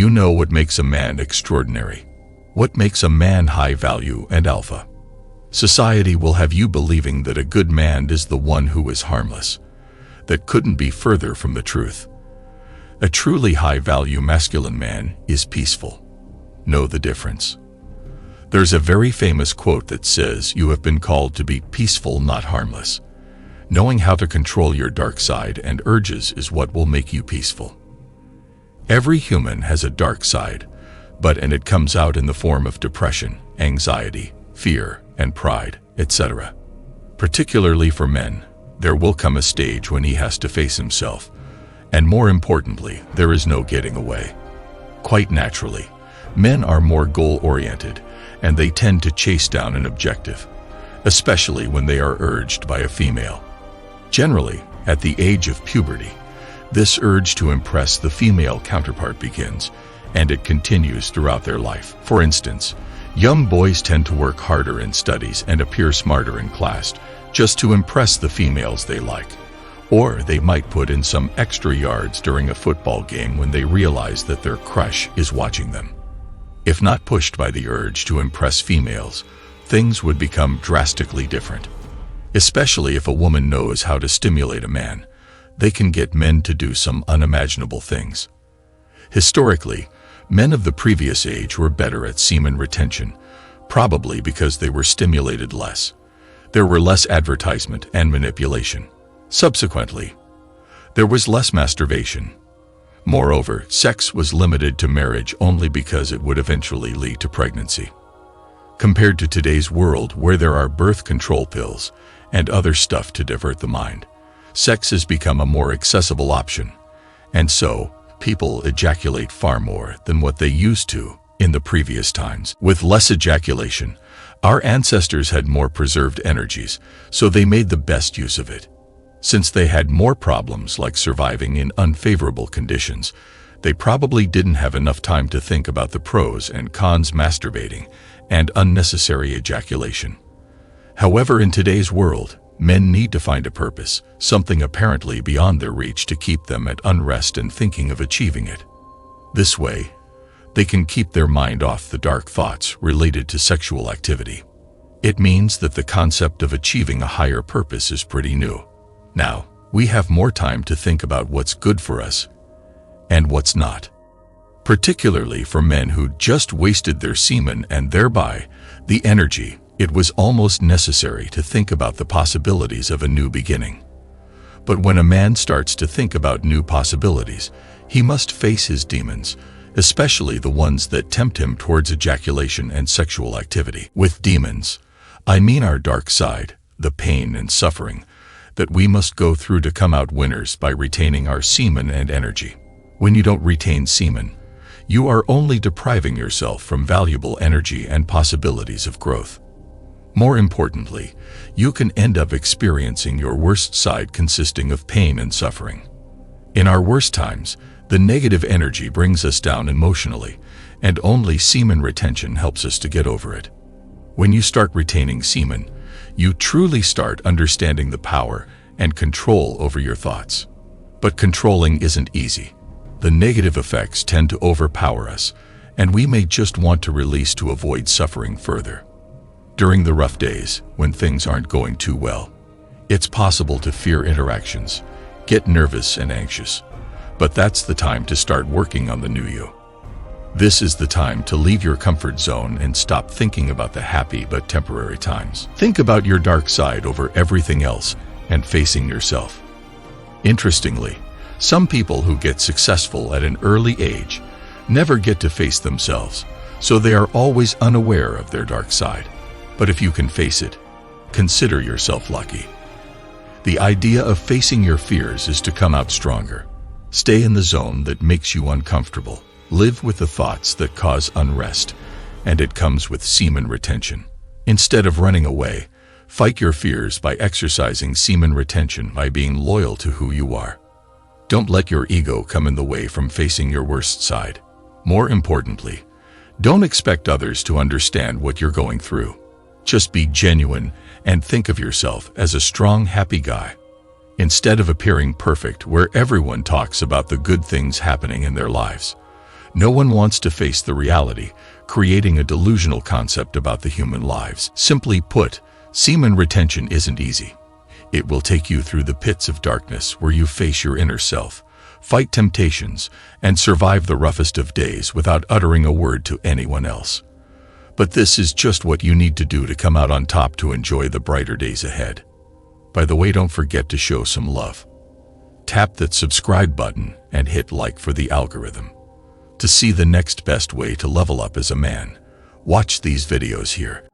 You know what makes a man extraordinary, what makes a man high value and alpha. Society will have you believing that a good man is the one who is harmless. That couldn't be further from the truth. A truly high-value masculine man is peaceful. Know the difference. There's a very famous quote that says, "You have been called to be peaceful, not harmless." Knowing how to control your dark side and urges is what will make you peaceful. Every human has a dark side, and it comes out in the form of depression, anxiety, fear, and pride, etc. Particularly for men, there will come a stage when he has to face himself, and more importantly, there is no getting away. Quite naturally, men are more goal-oriented, and they tend to chase down an objective, especially when they are urged by a female. Generally, at the age of puberty, this urge to impress the female counterpart begins, and it continues throughout their life. For instance, young boys tend to work harder in studies and appear smarter in class just to impress the females they like. Or they might put in some extra yards during a football game when they realize that their crush is watching them. If not pushed by the urge to impress females, things would become drastically different. Especially if a woman knows how to stimulate a man, they can get men to do some unimaginable things. Historically, men of the previous age were better at semen retention, probably because they were stimulated less. There were less advertisement and manipulation. Subsequently, there was less masturbation. Moreover, sex was limited to marriage only because it would eventually lead to pregnancy. Compared to today's world where there are birth control pills and other stuff to divert the mind, sex has become a more accessible option, and so people ejaculate far more than what they used to in the previous times. With less ejaculation, our ancestors had more preserved energies, so they made the best use of it. Since they had more problems like surviving in unfavorable conditions, they probably didn't have enough time to think about the pros and cons masturbating and unnecessary ejaculation. However, in today's world, men need to find a purpose, something apparently beyond their reach to keep them at unrest and thinking of achieving it. This way, they can keep their mind off the dark thoughts related to sexual activity. It means that the concept of achieving a higher purpose is pretty new. Now, we have more time to think about what's good for us and what's not. Particularly for men who just wasted their semen and thereby the energy, it was almost necessary to think about the possibilities of a new beginning. But when a man starts to think about new possibilities, he must face his demons, especially the ones that tempt him towards ejaculation and sexual activity. With demons, I mean our dark side, the pain and suffering that we must go through to come out winners by retaining our semen and energy. When you don't retain semen, you are only depriving yourself from valuable energy and possibilities of growth. More importantly, you can end up experiencing your worst side consisting of pain and suffering. In our worst times, the negative energy brings us down emotionally, and only semen retention helps us to get over it. When you start retaining semen, you truly start understanding the power and control over your thoughts. But controlling isn't easy. The negative effects tend to overpower us, and we may just want to release to avoid suffering further. During the rough days, when things aren't going too well, it's possible to fear interactions, get nervous and anxious. But that's the time to start working on the new you. This is the time to leave your comfort zone and stop thinking about the happy but temporary times. Think about your dark side over everything else and facing yourself. Interestingly, some people who get successful at an early age never get to face themselves, so they are always unaware of their dark side. But if you can face it, consider yourself lucky. The idea of facing your fears is to come out stronger. Stay in the zone that makes you uncomfortable. Live with the thoughts that cause unrest, and it comes with semen retention. Instead of running away, fight your fears by exercising semen retention by being loyal to who you are. Don't let your ego come in the way from facing your worst side. More importantly, don't expect others to understand what you're going through. Just be genuine and think of yourself as a strong, happy guy. Instead of appearing perfect where everyone talks about the good things happening in their lives, No one wants to face the reality, creating a delusional concept about the human lives. Simply put, semen retention isn't easy. It will take you through the pits of darkness where you face your inner self, fight temptations, and survive the roughest of days without uttering a word to anyone else. But this is just what you need to do to come out on top to enjoy the brighter days ahead. By the way, don't forget to show some love. Tap that subscribe button and hit like for the algorithm. To see the next best way to level up as a man, watch these videos here.